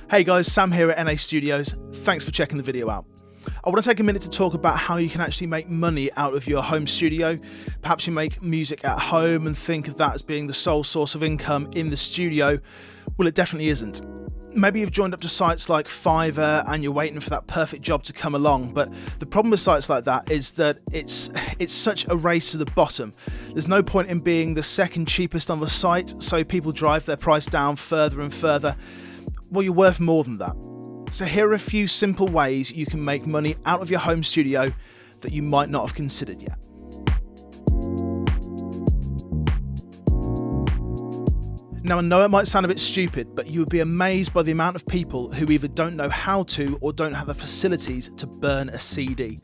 Hey guys, Sam here at NA Studios. Thanks for checking the video out. I want to take a minute to talk about how you can actually make money out of your home studio. Perhaps you make music at home and think of that as being the sole source of income in the studio. Well, it definitely isn't. Maybe you've joined up to sites like Fiverr and you're waiting for that perfect job to come along, but the problem with sites like that is that it's such a race to the bottom. There's no point in being the second cheapest on the site, so people drive their price down further and further. Well, you're worth more than that. So here are a few simple ways you can make money out of your home studio that you might not have considered yet. Now, I know it might sound a bit stupid, but you would be amazed by the amount of people who either don't know how to or don't have the facilities to burn a CD.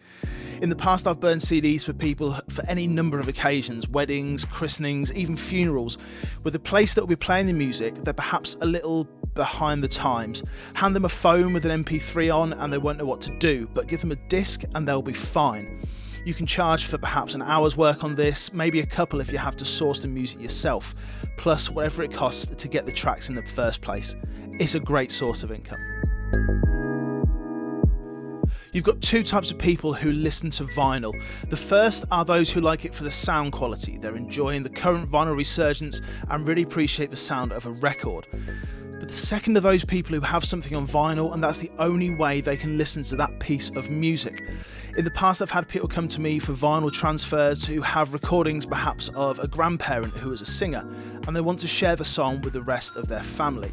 In the past, I've burned CDs for people for any number of occasions, weddings, christenings, even funerals. With a place that will be playing the music, they're perhaps a little behind the times. Hand them a phone with an MP3 on and they won't know what to do, but give them a disc and they'll be fine. You can charge for perhaps an hour's work on this, maybe a couple if you have to source the music yourself, plus whatever it costs to get the tracks in the first place. It's a great source of income. You've got two types of people who listen to vinyl. The first are those who like it for the sound quality. They're enjoying the current vinyl resurgence and really appreciate the sound of a record. But the second are those people who have something on vinyl and that's the only way they can listen to that piece of music. In the past, I've had people come to me for vinyl transfers who have recordings perhaps of a grandparent who is a singer and they want to share the song with the rest of their family.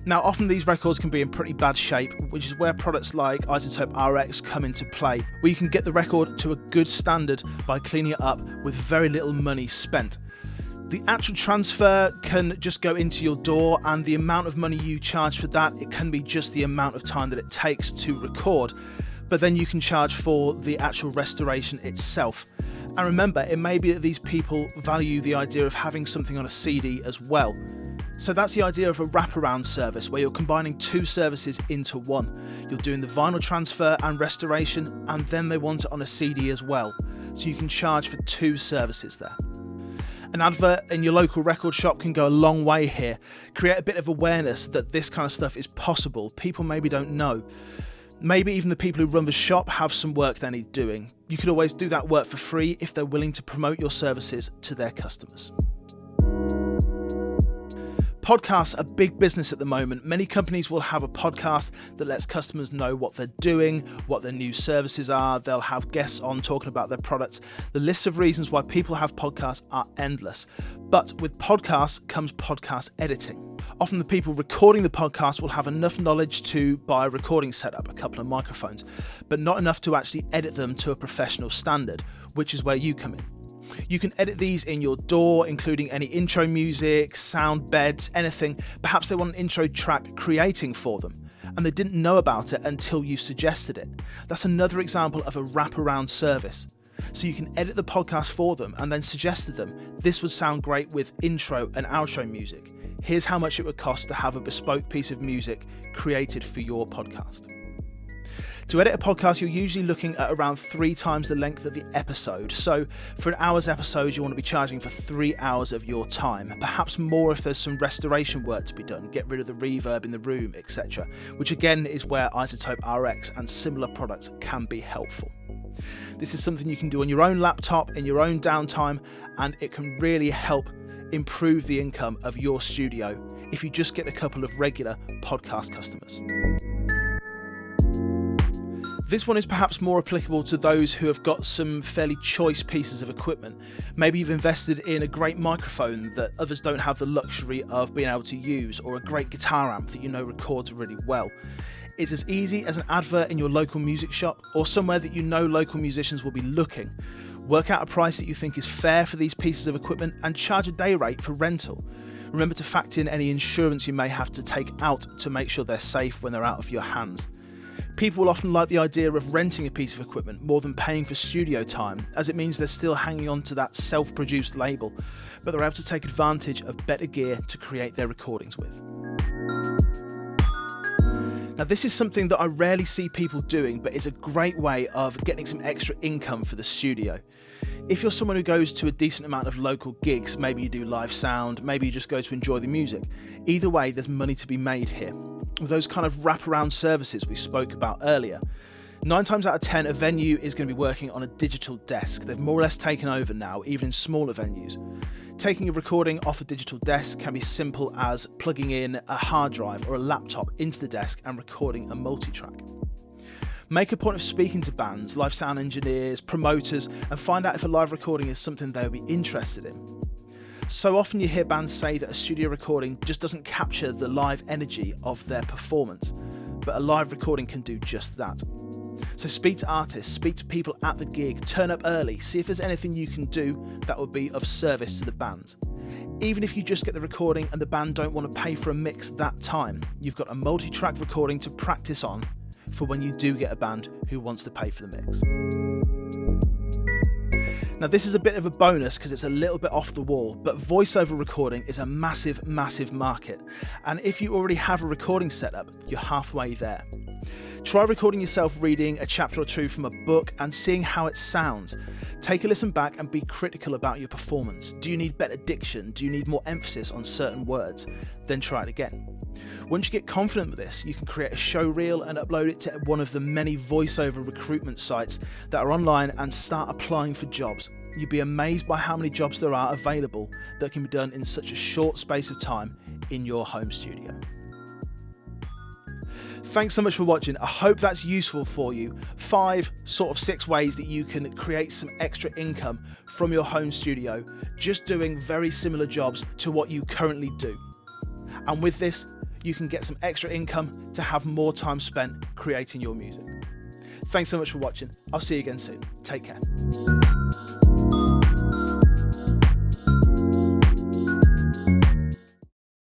Now, often these records can be in pretty bad shape, which is where products like Isotope RX come into play, where you can get the record to a good standard by cleaning it up with very little money spent. The actual transfer can just go into your door, and the amount of money you charge for that, it can be just the amount of time that it takes to record, but then you can charge for the actual restoration itself. And remember, it may be that these people value the idea of having something on a CD as well. So that's the idea of a wraparound service where you're combining two services into one. You're doing the vinyl transfer and restoration, and then they want it on a CD as well. So you can charge for two services there. An advert in your local record shop can go a long way here. Create a bit of awareness that this kind of stuff is possible. People maybe don't know. Maybe even the people who run the shop have some work they need doing. You could always do that work for free if they're willing to promote your services to their customers. Podcasts are big business at the moment. Many companies will have a podcast that lets customers know what they're doing, what their new services are. They'll have guests on talking about their products. The list of reasons why people have podcasts are endless. But with podcasts comes podcast editing. Often the people recording the podcast will have enough knowledge to buy a recording setup, a couple of microphones, but not enough to actually edit them to a professional standard, which is where you come in. You can edit these in your DAW, including any intro music, sound beds, anything. Perhaps they want an intro track creating for them, and they didn't know about it until you suggested it. That's another example of a wraparound service. So you can edit the podcast for them and then suggest to them, this would sound great with intro and outro music. Here's how much it would cost to have a bespoke piece of music created for your podcast. To edit a podcast, you're usually looking at around 3 times the length of the episode. So for an hour's episode, you want to be charging for 3 hours of your time, perhaps more if there's some restoration work to be done, get rid of the reverb in the room, etc., which again is where Isotope RX and similar products can be helpful. This is something you can do on your own laptop, in your own downtime, and it can really help improve the income of your studio if you just get a couple of regular podcast customers. This one is perhaps more applicable to those who have got some fairly choice pieces of equipment. Maybe you've invested in a great microphone that others don't have the luxury of being able to use, or a great guitar amp that you know records really well. It's as easy as an advert in your local music shop or somewhere that you know local musicians will be looking. Work out a price that you think is fair for these pieces of equipment and charge a day rate for rental. Remember to factor in any insurance you may have to take out to make sure they're safe when they're out of your hands. People will often like the idea of renting a piece of equipment more than paying for studio time, as it means they're still hanging on to that self-produced label, but they're able to take advantage of better gear to create their recordings with. Now, this is something that I rarely see people doing, but is a great way of getting some extra income for the studio. If you're someone who goes to a decent amount of local gigs, maybe you do live sound, maybe you just go to enjoy the music, either way, there's money to be made here. with those kind of wraparound services we spoke about earlier. 9 times out of 10, a venue is going to be working on a digital desk. They've more or less taken over now, even in smaller venues. Taking a recording off a digital desk can be simple as plugging in a hard drive or a laptop into the desk and recording a multi-track. Make a point of speaking to bands, live sound engineers, promoters, and find out if a live recording is something they would be interested in. So often you hear bands say that a studio recording just doesn't capture the live energy of their performance, but a live recording can do just that. So speak to artists, speak to people at the gig, turn up early, see if there's anything you can do that would be of service to the band. Even if you just get the recording and the band don't want to pay for a mix that time, you've got a multi-track recording to practice on for when you do get a band who wants to pay for the mix. Now this is a bit of a bonus because it's a little bit off the wall, but voiceover recording is a massive, massive market. And if you already have a recording setup, you're halfway there. Try recording yourself reading a chapter or two from a book and seeing how it sounds. Take a listen back and be critical about your performance. Do you need better diction? Do you need more emphasis on certain words? Then try it again. Once you get confident with this, you can create a show reel and upload it to one of the many voiceover recruitment sites that are online and start applying for jobs. You'd be amazed by how many jobs there are available that can be done in such a short space of time in your home studio. Thanks so much for watching. I hope that's useful for you. 6 ways that you can create some extra income from your home studio, just doing very similar jobs to what you currently do. And with this, you can get some extra income to have more time spent creating your music. Thanks so much for watching. I'll see you again soon. Take care.